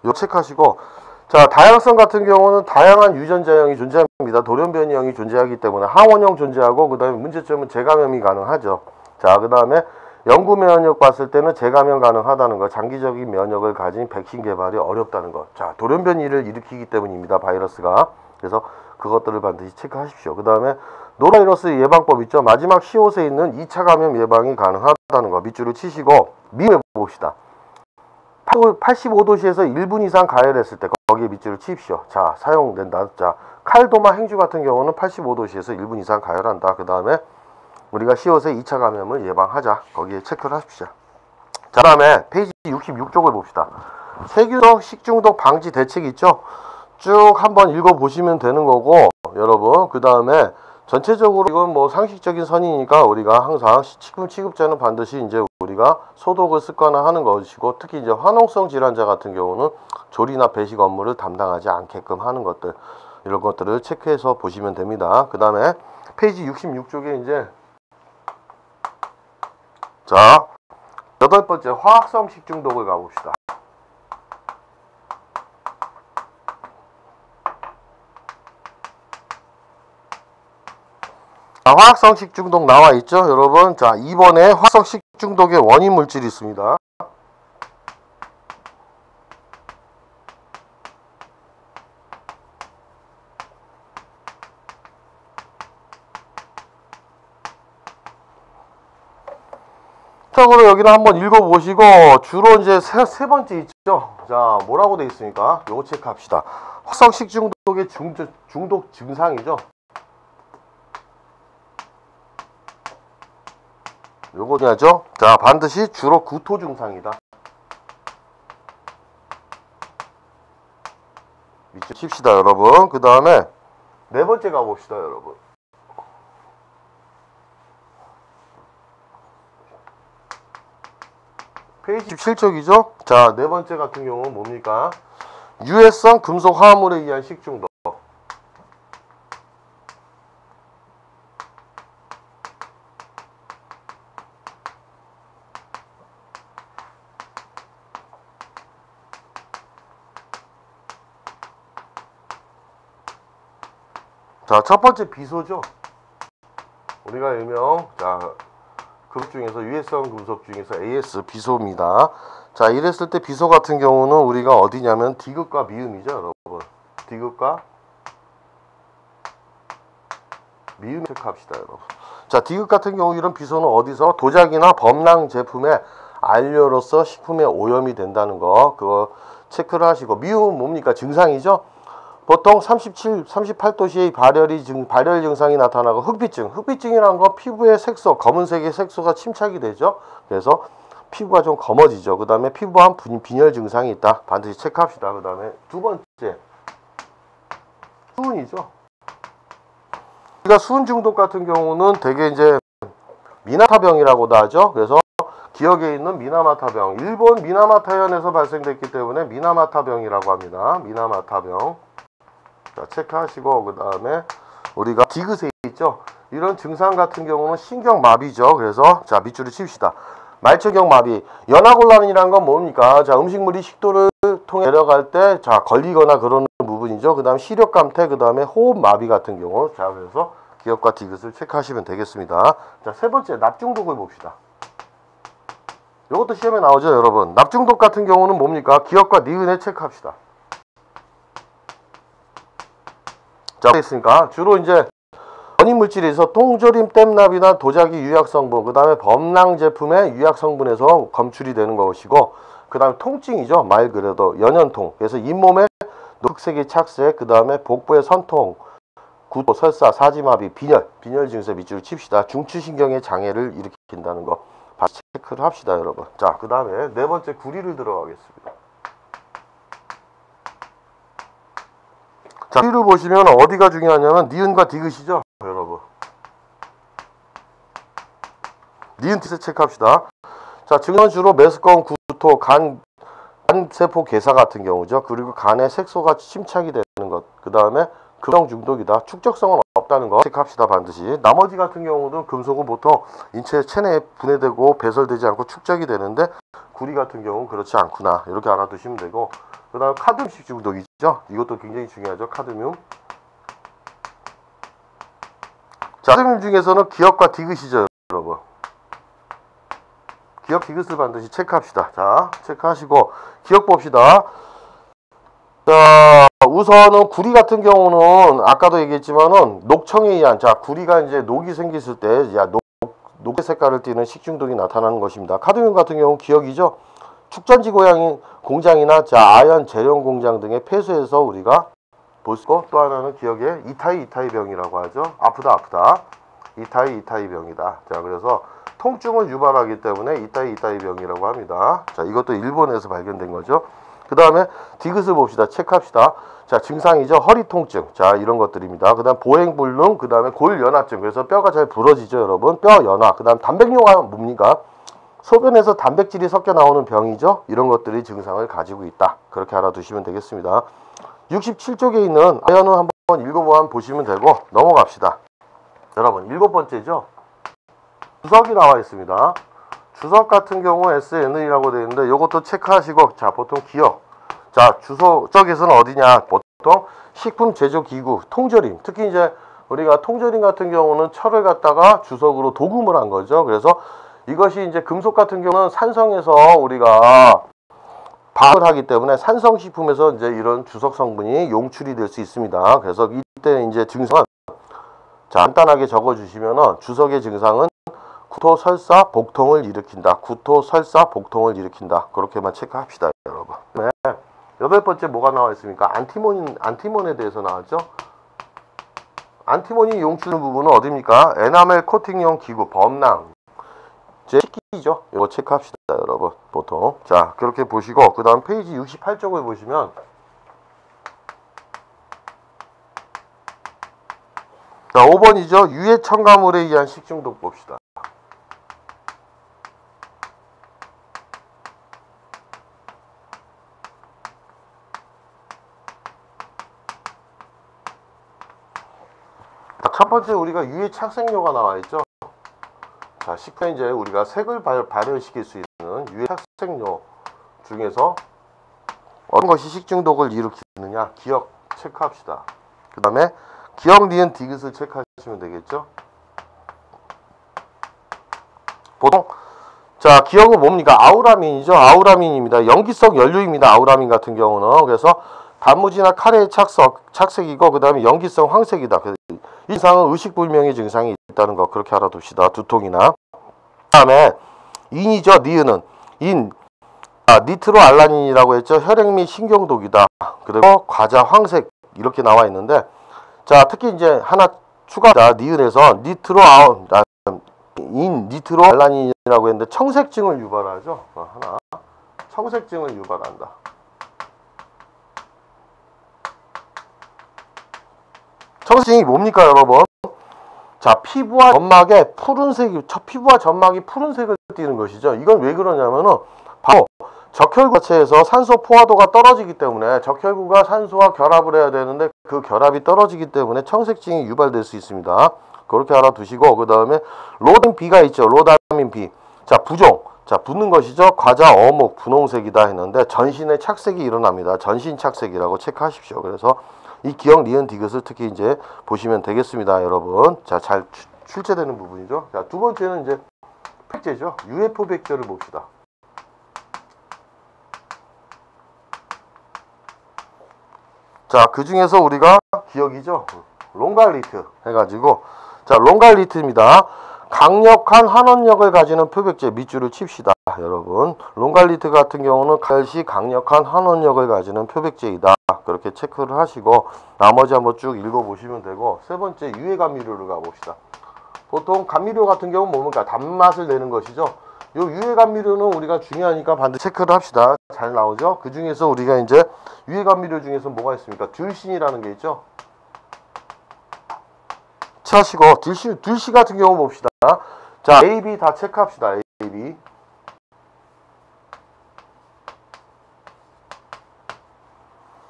요 체크하시고, 자, 다양성 같은 경우는 다양한 유전자형이 존재합니다. 돌연변이형이 존재하기 때문에 항원형 존재하고, 그 다음에 문제점은 재감염이 가능하죠. 자, 그 다음에 영구 면역 봤을 때는 재감염 가능하다는 거, 장기적인 면역을 가진 백신 개발이 어렵다는 거. 자, 돌연변이를 일으키기 때문입니다, 바이러스가. 그래서 그것들을 반드시 체크하십시오. 그 다음에 노로바이러스 예방법 있죠. 마지막 시옷에 있는 2차 감염 예방이 가능하다는 거 밑줄을 치시고 미음해 봅시다. 85도씨에서 1분 이상 가열했을 때 거기에 밑줄을 치십시오. 자, 사용된다. 자, 칼도마 행주 같은 경우는 85도씨에서 1분 이상 가열한다. 그 다음에 우리가 시옷의 2차 감염을 예방하자. 거기에 체크를 하십시오. 자, 다음에 페이지 66쪽을 봅시다. 세균성 식중독 방지 대책 있죠? 쭉 한번 읽어보시면 되는 거고, 여러분. 그 다음에 전체적으로 이건 뭐 상식적인 선이니까 우리가 항상 식품 취급자는 반드시 이제 우리가 소독을 습관화하는 것이고, 특히 이제 화농성 질환자 같은 경우는 조리나 배식 업무를 담당하지 않게끔 하는 것들, 이런 것들을 체크해서 보시면 됩니다. 그 다음에 페이지 66쪽에 이제 자, 8번째 화학성 식중독을 가봅시다. 화학성 식중독 나와 있죠, 여러분. 자, 2번에 화학성 식중독의 원인 물질이 있습니다. 참고로 여기는 한번 읽어보시고, 주로 이제 세 번째 있죠. 자, 뭐라고 돼 있습니까? 요거 체크합시다. 화학성 식중독의 중독 증상이죠. 요거 해야죠. 자, 반드시 주로 구토 증상이다. 밑줄 칩시다, 여러분. 그 다음에 네 번째 가봅시다, 여러분. 페이지 17쪽이죠. 자, 네 번째 같은 경우는 뭡니까? 유해성 금속 화합물에 의한 식중독. 자, 첫 번째 비소죠. 우리가 일명, 자, 금속 중에서 유해성 금속 중에서 AS 비소입니다. 자, 이랬을 때 비소 같은 경우는 우리가 어디냐면 디귿과 미음이죠, 여러분. 디귿과 미음 체크합시다, 여러분. 자, 디귿 같은 경우 이런 비소는 어디서 도자기나 범랑 제품의 안료로서 식품에 오염이 된다는 거, 그거 체크를 하시고, 미음은 뭡니까? 증상이죠. 보통 38도씨의 발열 증상이 나타나고 흑비증이라는 건 피부의 색소, 검은색의 색소가 침착이 되죠. 그래서 피부가 좀 검어지죠. 그 다음에 피부암 빈혈 증상이 있다. 반드시 체크합시다. 그 다음에 두 번째, 수은이죠. 우리가 수은 중독 같은 경우는 되게 이제 미나마타병이라고도 하죠. 그래서 기억에 있는 미나마타병, 일본 미나마타현에서 발생됐기 때문에 미나마타병이라고 합니다. 미나마타병. 자, 체크하시고, 그 다음에 우리가 디귿에 있죠. 이런 증상 같은 경우는 신경마비죠. 그래서 자, 밑줄을 칩시다. 말초경마비. 연화곤란이란 건 뭡니까? 자, 음식물이 식도를 통해 내려갈 때 자, 걸리거나 그러는 부분이죠. 그 다음 시력감퇴, 그 다음에 호흡마비 같은 경우. 자, 그래서 기억과 디귿을 체크하시면 되겠습니다. 자, 세 번째 납중독을 봅시다. 이것도 시험에 나오죠, 여러분. 납중독 같은 경우는 뭡니까? 기억과 니은에 체크합시다. 자, 있으니까 주로 이제 원인 물질에서 통조림, 땜납이나 도자기 유약 성분, 그 다음에 범랑 제품의 유약 성분에서 검출이 되는 것이고, 그 다음에 통증이죠. 말 그대로 연연통. 그래서 잇몸에 흑색의 착색, 그 다음에 복부의 선통, 구토, 설사, 사지마비, 빈혈 증세 밑줄을 칩시다. 중추신경의 장애를 일으킨다는 거 다시 체크를 합시다, 여러분. 자, 그 다음에 네 번째 구리를 들어가겠습니다. 자, 구리를 보시면 어디가 중요하냐면 니은과 디귿이죠, 여러분. 니은 티스 체크합시다. 자, 증상은 주로 메스꺼움, 구토, 간세포 괴사 같은 경우죠. 그리고 간에 색소가 침착이 되는 것. 그 다음에 금성 중독이다. 축적성은 없다는 거 체크합시다, 반드시. 나머지 같은 경우도 금속은 보통 인체 체내에 분해되고 배설되지 않고 축적이 되는데, 구리 같은 경우는 그렇지 않구나. 이렇게 알아두시면 되고, 그 다음 카드뮴 중독이죠. 이것도 굉장히 중요하죠. 카드뮴. 자, 카드뮴 중에서는 기억과 디귿이죠, 여러분. 기억 디귿을 반드시 체크합시다. 자, 체크하시고 기억 봅시다. 자, 우선은 구리 같은 경우는 아까도 얘기했지만은 녹청에 의한, 자, 구리가 이제 녹이 생겼을 때 녹의 색깔을 띠는 식중독이 나타나는 것입니다. 카드뮴 같은 경우는 기억이죠. 축전지 공장이나 자, 아연 재련 공장 등의 폐수에서 우리가 볼 수 있고, 또 하나는 기억에 이타이 병이라고 하죠. 아프다 이타이 병이다. 자, 그래서 통증을 유발하기 때문에 이타이 병이라고 합니다. 자, 이것도 일본에서 발견된 거죠. 그 다음에 디귿을 봅시다. 체크합시다. 자, 증상이죠. 허리 통증. 자, 이런 것들입니다. 그 다음 보행불능, 그 다음에 골연화증. 그래서 뼈가 잘 부러지죠, 여러분. 뼈 연화. 그 다음 단백뇨가 뭡니까? 소변에서 단백질이 섞여 나오는 병이죠. 이런 것들이 증상을 가지고 있다. 그렇게 알아두시면 되겠습니다. 67쪽에 있는 아연은 한번 읽어보면 보시면 되고, 넘어갑시다. 여러분, 일곱 번째죠. 주석이 나와 있습니다. 주석 같은 경우 SN이라고 되어 있는데, 이것도 체크하시고, 자, 보통 기억. 자, 주석 쪽에서는 어디냐? 보통 식품 제조 기구, 통조림. 특히 이제 우리가 통조림 같은 경우는 철을 갖다가 주석으로 도금을 한 거죠. 그래서 이것이 이제 금속 같은 경우는 산성에서 우리가 발을 하기 때문에 산성식품에서 이제 이런 주석 성분이 용출이 될 수 있습니다. 그래서 이때 이제 증상은 자, 간단하게 적어 주시면은 주석의 증상은 구토, 설사, 복통을 일으킨다. 구토, 설사, 복통을 일으킨다. 그렇게만 체크합시다, 여러분. 네. 여덟 번째 뭐가 나와 있습니까? 안티몬에 대해서 나왔죠. 안티몬이 용출하는 부분은 어디입니까? 에나멜 코팅용 기구, 범랑. 제 식기죠. 이거 체크합시다, 여러분. 보통. 자, 그렇게 보시고, 그 다음 페이지 68쪽을 보시면, 자, 5번이죠. 유해 첨가물에 의한 식중독 봅시다. 첫 번째 우리가 유해 착색료가 나와 있죠. 자, 식품 이제 우리가 색을 발현시킬 수 있는 유해 착색료 중에서 어떤 것이 식중독을 일으키느냐 기억 체크합시다. 그 다음에 기억 니은 디귿을 체크하시면 되겠죠. 보통 자, 기억은 뭡니까? 아우라민이죠. 아우라민입니다. 연기성 연료입니다. 아우라민 같은 경우는. 그래서 단무지나 카레의 착색이고 그 다음에 연기성 황색이다. 이 이상은 의식불명의 증상이 있다는 거 그렇게 알아둡시다. 두통이나. 그 다음에 인이죠. 니은은 니트로알라닌이라고 했죠. 혈액 및 신경독이다. 그리고 과자 황색 이렇게 나와 있는데 자, 특히 이제 하나 추가다. 니은에서 니트로알라닌이라고 했는데 청색증을 유발하죠. 하나 청색증을 유발한다. 청색증이 뭡니까, 여러분? 자, 피부와 점막에 피부와 점막이 푸른색을 띠는 것이죠. 이건 왜 그러냐면은 바로 적혈구 자체에서 산소 포화도가 떨어지기 때문에 적혈구가 산소와 결합을 해야 되는데 그 결합이 떨어지기 때문에 청색증이 유발될 수 있습니다. 그렇게 알아두시고 그 다음에 로다민 B가 있죠. 로다민 B. 자, 부종. 자, 붓는 것이죠. 과자 어묵 분홍색이다 했는데 전신에 착색이 일어납니다. 전신 착색이라고 체크하십시오. 그래서 이 기억 니은 디귿을 특히 이제 보시면 되겠습니다, 여러분. 자, 잘 출제되는 부분이죠. 자, 두 번째는 이제 백제죠. UFO 백제를 봅시다. 자, 그 중에서 우리가 기억이죠. 롱갈리트 해가지고 자, 롱갈리트입니다. 강력한 환원력을 가지는 표백제 밑줄을 칩시다, 여러분. 롱갈리트 같은 경우는 칼시 강력한 환원력을 가지는 표백제이다. 그렇게 체크를 하시고 나머지 한번 쭉 읽어보시면 되고 세 번째 유해 감미료를 가봅시다. 보통 감미료 같은 경우는 뭡니까? 단맛을 내는 것이죠. 요 유해 감미료는 우리가 중요하니까 반드시 체크를 합시다. 잘 나오죠? 그 중에서 우리가 이제 유해 감미료 중에서 뭐가 있습니까? 듈신이라는 게 있죠. 하시고 듈시 같은 경우 봅시다. 자, A, B 다 체크합시다. A, B.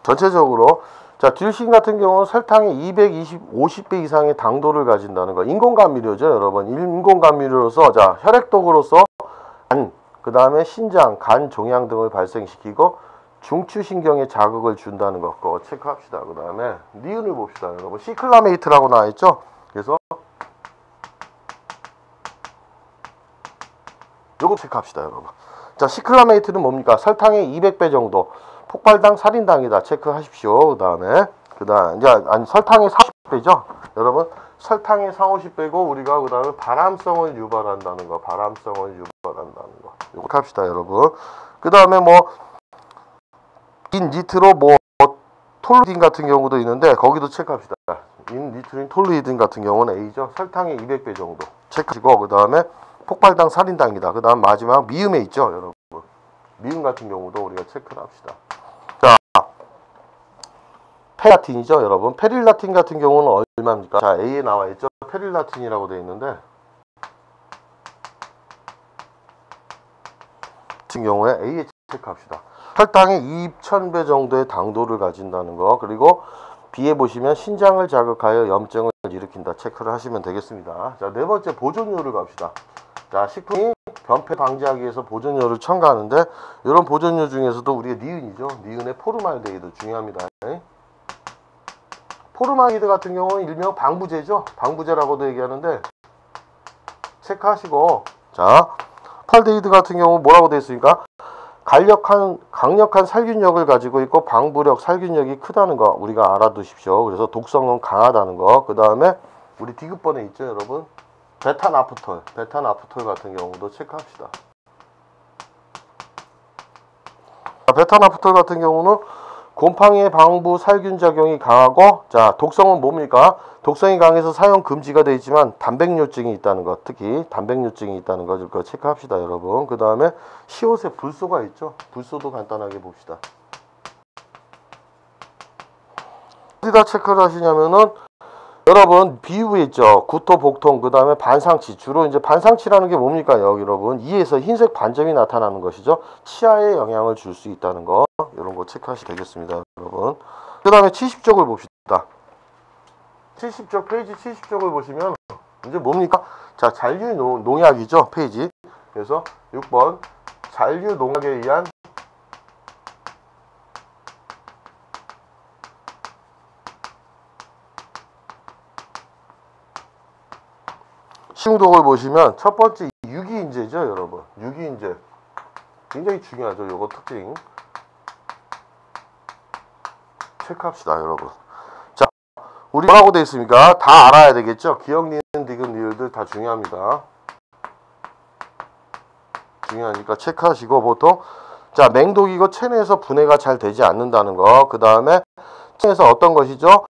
전체적으로 자, 듈신 같은 경우는 설탕의 50배 이상의 당도를 가진다는 거. 인공감미료죠, 여러분. 인공감미료로서 자, 혈액독으로서 간, 그 다음에 신장, 간, 종양 등을 발생시키고 중추신경에 자극을 준다는 거. 그거 체크합시다. 그 다음에 니은을 봅시다, 여러분. 시클라메이트라고 나와있죠. 그래서 요거 체크합시다, 여러분. 자, 시클라메이트는 뭡니까? 설탕의 200배 정도, 폭발당 살인당이다. 체크하십시오. 그 다음 이제 설탕의 40배죠, 여러분. 설탕의 40~50배고 우리가 그 다음에 발암성을 유발한다는 거, 요거 합시다, 여러분. 그 다음에 뭐 인니트로 톨루딘 같은 경우도 있는데 거기도 체크합시다. 인니트린 톨루이딘 같은 경우는 A죠. 설탕의 200배 정도 체크하시고 그 다음에 폭발당 살인당이다. 그 다음 마지막 미음에 있죠, 여러분. 미음 같은 경우도 우리가 체크를 합시다. 자, 페릴라틴이죠, 여러분. 페릴라틴 같은 경우는 얼마입니까? 자, A에 나와 있죠. 페릴라틴이라고 되어 있는데 같은 경우에 A에 체크합시다. 혈당의 2,000배 정도의 당도를 가진다는 거. 그리고 B에 보시면 신장을 자극하여 염증을 일으킨다. 체크를 하시면 되겠습니다. 자, 네 번째 보존료를 갑시다. 자, 식품이 변폐 방지하기 위해서 보존료를 첨가하는데 이런 보존료 중에서도 우리가 니은이죠. 니은의 포르말데히드 중요합니다. 포르말디히드 같은 경우는 일명 방부제죠. 방부제라고도 얘기하는데 체크하시고, 자, 포르말디히드 같은 경우 뭐라고 되어 있습니까? 강력한 살균력을 가지고 있고 방부력, 살균력이 크다는 거 우리가 알아두십시오. 그래서 독성은 강하다는 거. 그 다음에 우리 디귿번에 있죠, 여러분. 베타나프톨 같은 경우도 체크합시다. 베타나프톨 같은 경우는 곰팡이의 방부 살균 작용이 강하고, 자, 독성은 뭡니까? 독성이 강해서 사용 금지가 되어 있지만 단백뇨증이 있다는 것, 특히 단백뇨증이 있다는 거 이거 체크합시다, 여러분. 그 다음에 시옷에 불소가 있죠. 불소도 간단하게 봅시다. 어디다 체크를 하시냐면은 여러분 비유에 있죠. 구토, 복통, 그 다음에 반상치. 주로 이제 반상치라는 게 뭡니까? 여기 여러분 이에서 흰색 반점이 나타나는 것이죠. 치아에 영향을 줄 수 있다는 거, 이런 거 체크하시면 되겠습니다, 여러분. 그 다음에 70쪽을 봅시다. 70쪽, 페이지 70쪽을 보시면 이제 뭡니까? 자, 잔류 농약이죠, 페이지. 그래서 6번 잔류 농약에 의한 시중독을 보시면 첫 번째 유기인재죠, 여러분. 유기인재 굉장히 중요하죠. 요거 특징 체크합시다, 여러분. 자, 우리 뭐라고 되어 있습니까? 다 알아야 되겠죠. 기억, 니은, 디귿, 리을들 다 중요합니다. 중요하니까 체크하시고, 보통 자, 맹독이고 체내에서 분해가 잘 되지 않는다는 거. 그 다음에 체내에서 어떤 것이죠?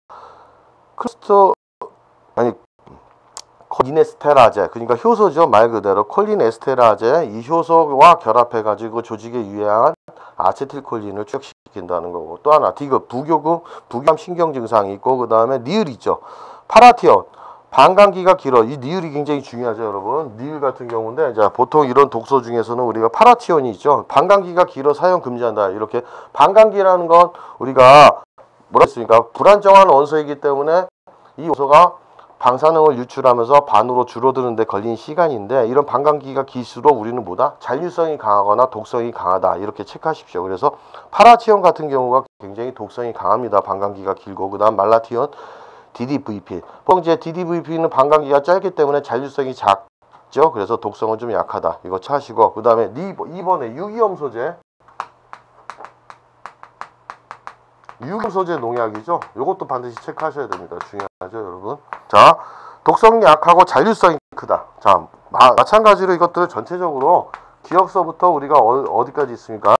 콜린에스테라제, 그러니까 효소죠. 말 그대로 콜린에스테라제, 이 효소와 결합해 가지고 조직에 유해한 아세틸콜린을 축적시킨다는 거고, 또 하나 디귿, 부교감 신경 증상이 있고, 그 다음에 니을 있죠. 파라티온, 반감기가 길어. 이 니을이 굉장히 중요하죠, 여러분. 니을 같은 경우인데, 자, 보통 이런 독소 중에서는 우리가 파라티온이 있죠. 반감기가 길어 사용 금지한다. 이렇게 반감기라는 건 우리가 뭐라 했습니까? 불안정한 원소이기 때문에 이 요소가 방사능을 유출하면서 반으로 줄어드는 데 걸린 시간인데, 이런 반감기가 길수록 우리는 뭐다? 잔류성이 강하거나 독성이 강하다, 이렇게 체크하십시오. 그래서 파라티온 같은 경우가 굉장히 독성이 강합니다. 반감기가 길고, 그 다음 말라티온, DDVP. 보통 이제 DDVP는 반감기가 짧기 때문에 잔류성이 작죠. 그래서 독성은 좀 약하다. 이거 차시고, 그 다음에 2번에 유기염 소재. 유기염 소재 농약이죠. 이것도 반드시 체크하셔야 됩니다. 중요하죠, 여러분. 자, 독성이 약하고 잔류성이 크다. 자, 마찬가지로 이것들을 전체적으로 기억서부터 우리가 어디까지 있습니까?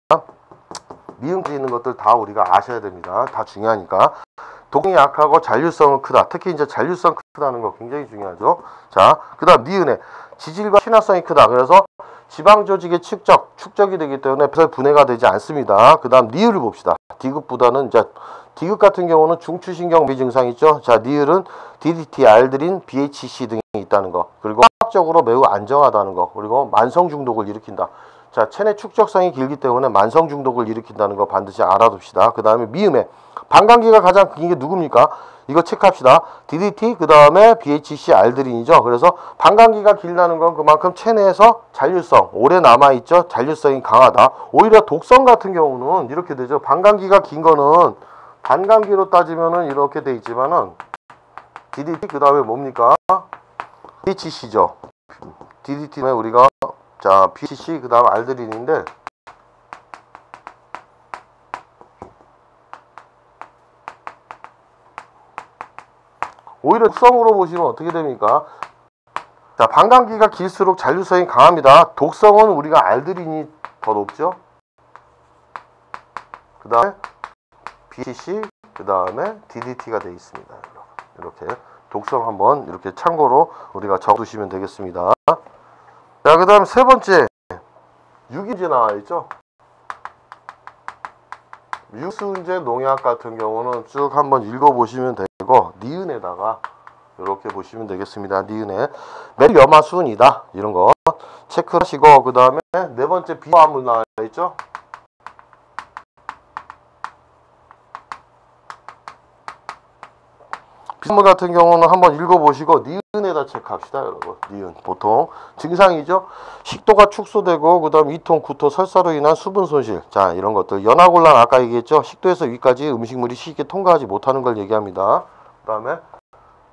미음까지 있는 것들 다 우리가 아셔야 됩니다. 다 중요하니까. 독성이 약하고 잔류성은 크다. 특히 이제 잔류성 크다는 거 굉장히 중요하죠. 자, 그 다음 니은에 지질과 친화성이 크다. 그래서 지방 조직의 축적이 되기 때문에 분해가 되지 않습니다. 그 다음 니을을 봅시다. 디귿보다는 이제 디귿 같은 경우는 중추신경 미 증상 있죠. 자, 니을은 DDT, 알드린, BHC 등이 있다는 거. 그리고 화학적으로 매우 안정하다는 거. 그리고 만성 중독을 일으킨다. 자, 체내 축적성이 길기 때문에 만성 중독을 일으킨다는 거 반드시 알아둡시다. 그 다음에 미음에 반감기가 가장 긴 게 누굽니까? 이거 체크합시다. DDT, 그 다음에 BHC, 알드린이죠. 그래서 반감기가 길다는 건 그만큼 체내에서 잔류성, 오래 남아있죠. 잔류성이 강하다. 오히려 독성 같은 경우는 이렇게 되죠. 반감기가 긴 거는 반감기로 따지면은 이렇게 돼 있지만은 DDT, 그 다음에 뭡니까? BHC죠. DDT는 우리가 자, BHC, 그 다음 알드린인데, 오히려 독성으로 보시면 어떻게 됩니까? 자, 반감기가 길수록 잔류성이 강합니다. 독성은 우리가 알드린이 더 높죠. 그 다음에 BHC, 그 다음에 DDT가 되어 있습니다. 이렇게 독성 한번 이렇게 참고로 우리가 적어두시면 되겠습니다. 자, 그 다음 세 번째 유기인재 나와 있죠. 유수인재 농약 같은 경우는 쭉 한번 읽어보시면 되고, 니은에다가 이렇게 보시면 되겠습니다. 니은에 멜염화수은이다, 이런 거 체크하시고, 그 다음에 네 번째 비화물 나와 있죠. 비화물 같은 경우는 한번 읽어보시고 니은에다 체크합시다, 여러분. 니은 보통 증상이죠. 식도가 축소되고, 그 다음 이통, 구토, 설사로 인한 수분 손실. 자, 이런 것들. 연화곤란 아까 얘기했죠. 식도에서 위까지 음식물이 쉽게 통과하지 못하는 걸 얘기합니다. 그 다음에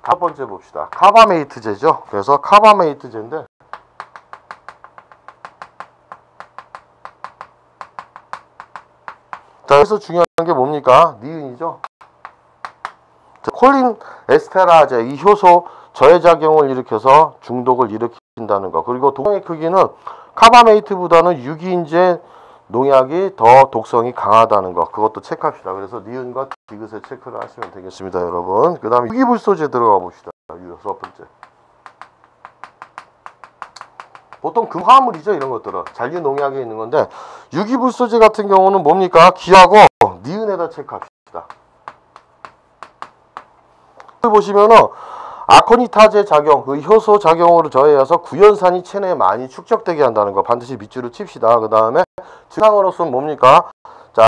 다섯 번째 봅시다. 카바메이트제죠. 그래서 카바메이트제인데 자, 여기서 중요한 게 뭡니까? 니은이죠. 콜린 에스테라제, 이 효소 저해작용을 일으켜서 중독을 일으킨다는 거. 그리고 독성의 크기는 카바메이트보다는 유기인제 농약이 더 독성이 강하다는 거. 그것도 체크합시다. 그래서 니은과 디귿에 체크를 하시면 되겠습니다, 여러분. 그 다음에 유기불소제 들어가 봅시다. 여섯 번째. 보통 금화물이죠, 이런 것들은. 잔류 농약에 있는 건데, 유기불소제 같은 경우는 뭡니까? 기하고 니은에다 체크합시다. 보시면은 아코니타제 작용, 그 효소 작용으로 저해해서 구연산이 체내에 많이 축적되게 한다는 거 반드시 밑줄을 칩시다. 그 다음에 증상으로서는 뭡니까? 자,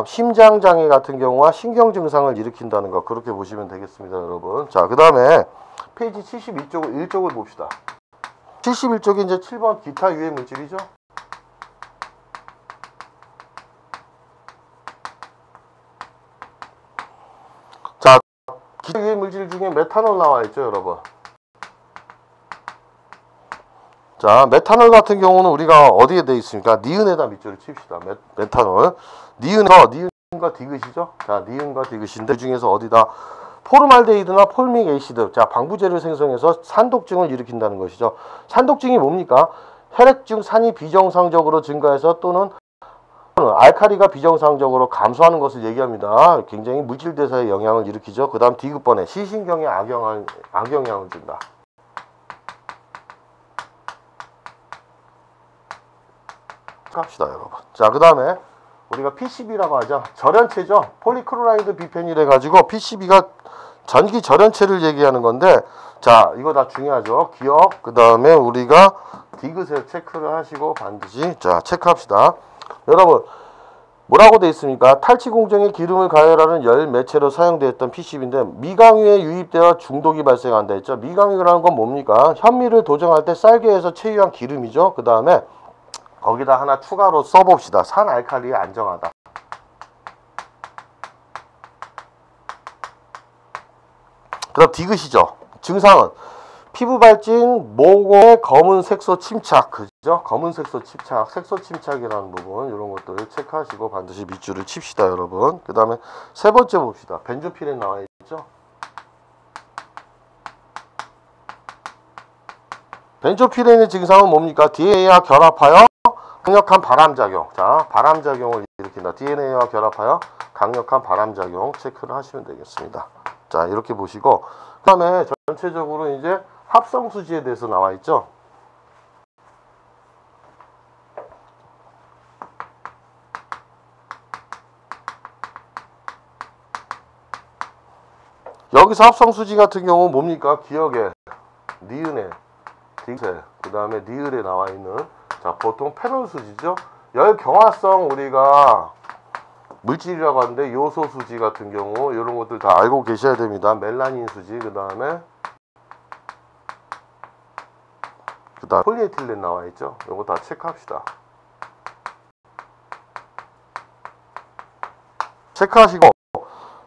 심장 장애 같은 경우와 신경 증상을 일으킨다는 거 그렇게 보시면 되겠습니다, 여러분. 자, 그 다음에 페이지 72쪽을 봅시다. 71쪽이 이제 7번 기타 유해 물질이죠. 자, 기타 유해 물질 중에 메탄올 나와 있죠, 여러분. 자, 메탄올 같은 경우는 우리가 어디에 돼 있습니까? 니은에다 밑줄을 칩시다. 메탄올. 니은과 디귿이죠. 자, 니은과 디귿인데 그 중에서 어디다? 포르말데히드나 폴믹 에이시드. 자, 방부제를 생성해서 산독증을 일으킨다는 것이죠. 산독증이 뭡니까? 혈액중 산이 비정상적으로 증가해서 또는 알칼리가 비정상적으로 감소하는 것을 얘기합니다. 굉장히 물질 대사에 영향을 일으키죠. 그 다음 디귿번에 시신경에 악영향을 준다. 합시다, 여러분. 자, 그 다음에 우리가 PCB라고 하죠. 절연체죠. 폴리크로라이드 비페닐 해가지고 PCB가 전기 절연체를 얘기하는 건데, 자, 이거 다 중요하죠. 기억. 그 다음에 우리가 디귿에 체크를 하시고 반드시 자 체크합시다. 여러분, 뭐라고 되어 있습니까? 탈취 공정에 기름을 가열하는 열 매체로 사용되었던 PCB인데 미강유에 유입되어 중독이 발생한다 했죠. 미강유라는 건 뭡니까? 현미를 도정할 때 쌀개에서 채유한 기름이죠. 그 다음에 거기다 하나 추가로 써봅시다. 산알칼리에 안정하다. 그 다음 디귿이죠. 증상은 피부 발진, 모공의 검은 색소 침착, 그죠? 검은 색소 침착, 색소 침착이라는 부분, 이런 것들을 체크하시고 반드시 밑줄을 칩시다, 여러분. 그 다음에 세 번째 봅시다. 벤조피렌 나와 있죠? 벤조피렌의 증상은 뭡니까? DNA와 결합하여 강력한 바람작용. 자, 바람작용을 일으킨다. DNA와 결합하여 강력한 바람작용 체크를 하시면 되겠습니다. 자, 이렇게 보시고, 그 다음에 전체적으로 이제 합성수지에 대해서 나와 있죠. 여기서 합성수지 같은 경우 뭡니까? 기억에 니은에 디귿에 그 다음에 니을에 나와 있는 자 보통 페놀수지죠. 열경화성 우리가 물질이라고 하는데 요소 수지 같은 경우 이런 것들 다 알고 계셔야 됩니다. 멜라닌 수지 그 다음에 폴리에틸렌 나와 있죠. 이거 다 체크합시다. 체크하시고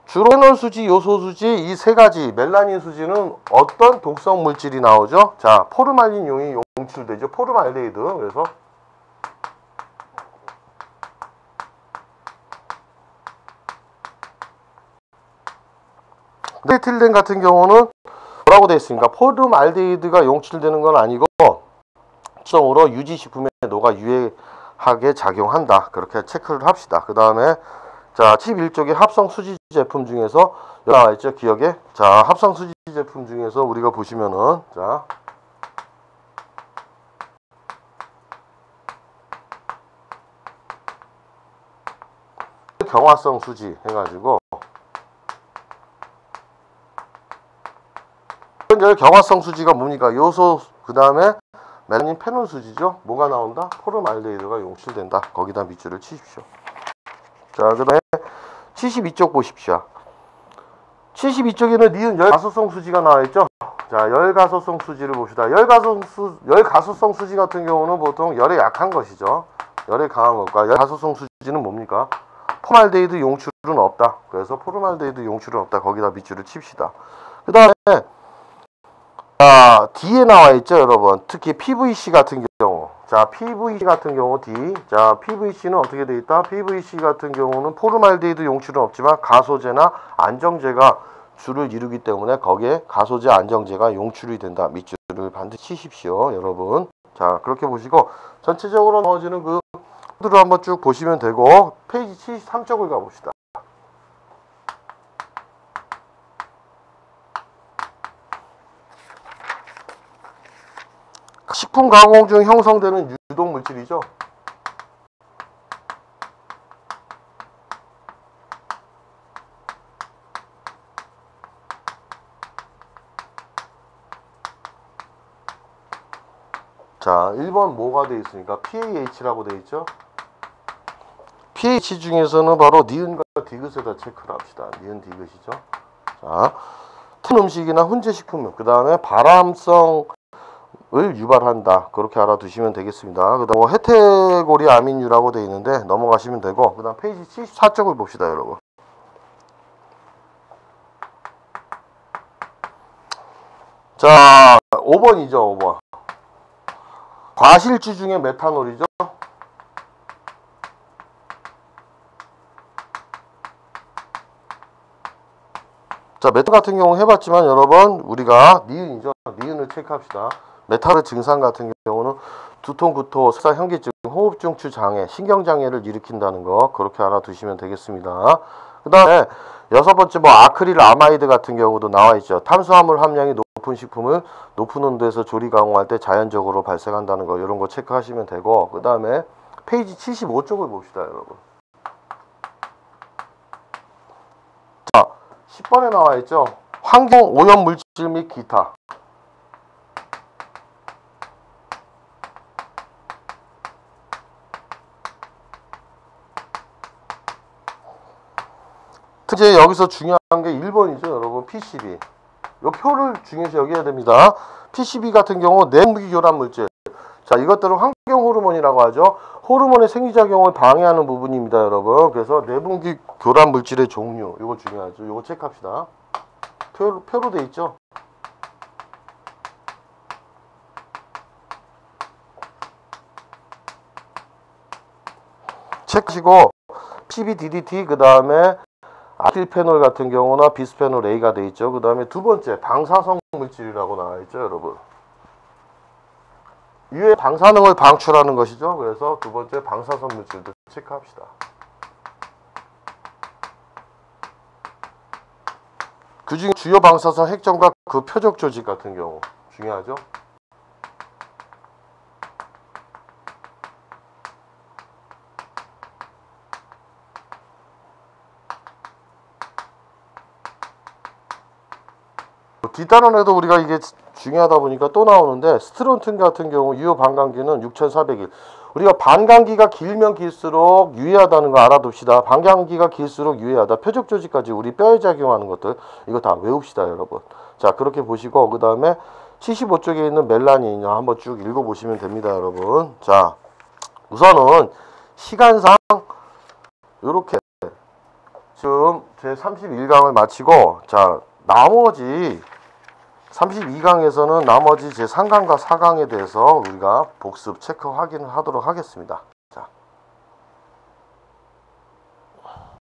주로 페놀 수지, 요소 수지 이 세 가지 멜라닌 수지는 어떤 독성 물질이 나오죠? 자, 포르말린용이 용출되죠. 포르말데히드. 그래서 폴리에틸렌 같은 경우는 뭐라고 되어 있습니까? 포름알데히드가 용출되는 건 아니고 특성으로 유지식품에 녹아 유해하게 작용한다. 그렇게 체크를 합시다. 그 다음에 자 11쪽의 합성수지 제품 중에서 여기 나와 있죠. 기억에 자 합성수지 제품 중에서 우리가 보시면은 자 경화성 수지 해가지고 경화성 수지가 뭡니까? 요소 그 다음에 멜라닌 페놀 수지죠. 뭐가 나온다? 포름알데히드가 용출된다. 거기다 밑줄을 치십시오. 자, 그 다음에 72쪽 보십시오. 72쪽에는 니은 열가소성 수지가 나와 있죠. 자, 열가소성 수지를 봅시다. 열가소성 수지 같은 경우는 보통 열에 약한 것이죠. 열에 강한 것과 열가소성 수지는 뭡니까? 포말데이드 용출은 없다. 그래서 포르말데이드 용출은 없다. 거기다 밑줄을 칩시다. 그 다음에 D에 나와 있죠, 여러분. 특히 PVC 같은 경우. 자, PVC 같은 경우 D. 자, PVC는 어떻게 되어 있다? PVC 같은 경우는 포르말데이드 용출은 없지만 가소제나 안정제가 줄을 이루기 때문에 거기에 가소제 안정제가 용출이 된다. 밑줄을 반드시 치십시오, 여러분. 자, 그렇게 보시고 전체적으로 나머지는 그 코드를 한번 쭉 보시면 되고 페이지 73쪽을 가봅시다. 식품 가공 중 형성되는 유독 물질이죠. 자, 1번 뭐가 되어 있습니까? PAH라고 되어 있죠. pH 중에서는 바로 니은과 디귿에다 체크를 합시다. 니은 디귿이죠. 자, 탄 음식이나 훈제 식품, 그 다음에 발암성을 유발한다. 그렇게 알아두시면 되겠습니다. 그 다음 헤테고리 아민유라고 되어 있는데 넘어가시면 되고, 그 다음 페이지 74쪽을 봅시다, 여러분. 자, 5번이죠, 5번. 과실주 중에 메탄올이죠. 자, 메탄 같은 경우 해봤지만 여러분 우리가 니은이죠. 니은을 체크합시다. 메탄의 증상 같은 경우는 두통, 구토, 설사, 현기증, 호흡중추 장애, 신경장애를 일으킨다는 거 그렇게 알아두시면 되겠습니다. 그 다음에 6번째 아크릴 아마이드 같은 경우도 나와있죠. 탄수화물 함량이 높은 식품을 높은 온도에서 조리 가공할 때 자연적으로 발생한다는 거 이런 거 체크하시면 되고, 그 다음에 페이지 75쪽을 봅시다, 여러분. 자, 10번에 나와있죠. 환경 오염 물질 및 기타. 이제 여기서 중요한 게 1번이죠, 여러분. PCB. 요 표를 중요시 여겨야 됩니다. PCB 같은 경우 내분기 교란 물질. 자, 이것들은 환경 호르몬이라고 하죠. 호르몬의 생리작용을 방해하는 부분입니다, 여러분. 그래서 내분기 교란 물질의 종류, 이거 중요하죠. 이거 체크합시다. 표로 돼 있죠. 체크하시고 PCB, DDT, 그 다음에 아킬페놀 같은 경우나 비스페놀 A가 돼 있죠. 그 다음에 두 번째 방사성 물질이라고 나와 있죠, 여러분. 유해 방사능을 방출하는 것이죠. 그래서 두 번째 방사성 물질도 체크합시다. 그중 주요 방사성 핵점과 그 표적 조직 같은 경우 중요하죠. 뒤따라내도 우리가 이게 중요하다 보니까 또 나오는데, 스트론틴 같은 경우 유효 반감기는 6400일. 우리가 반감기가 길면 길수록 유해하다는 거 알아둡시다. 반감기가 길수록 유해하다. 표적 조직까지 우리 뼈에 작용하는 것들 이거 다 외웁시다, 여러분. 자, 그렇게 보시고 그 다음에 75쪽에 있는 멜라닌 한번 쭉 읽어보시면 됩니다, 여러분. 자, 우선은 시간상 이렇게 지금 제 31강을 마치고, 자, 나머지 32강에서는 나머지 제 3강과 4강에 대해서 우리가 복습 체크 확인을 하도록 하겠습니다.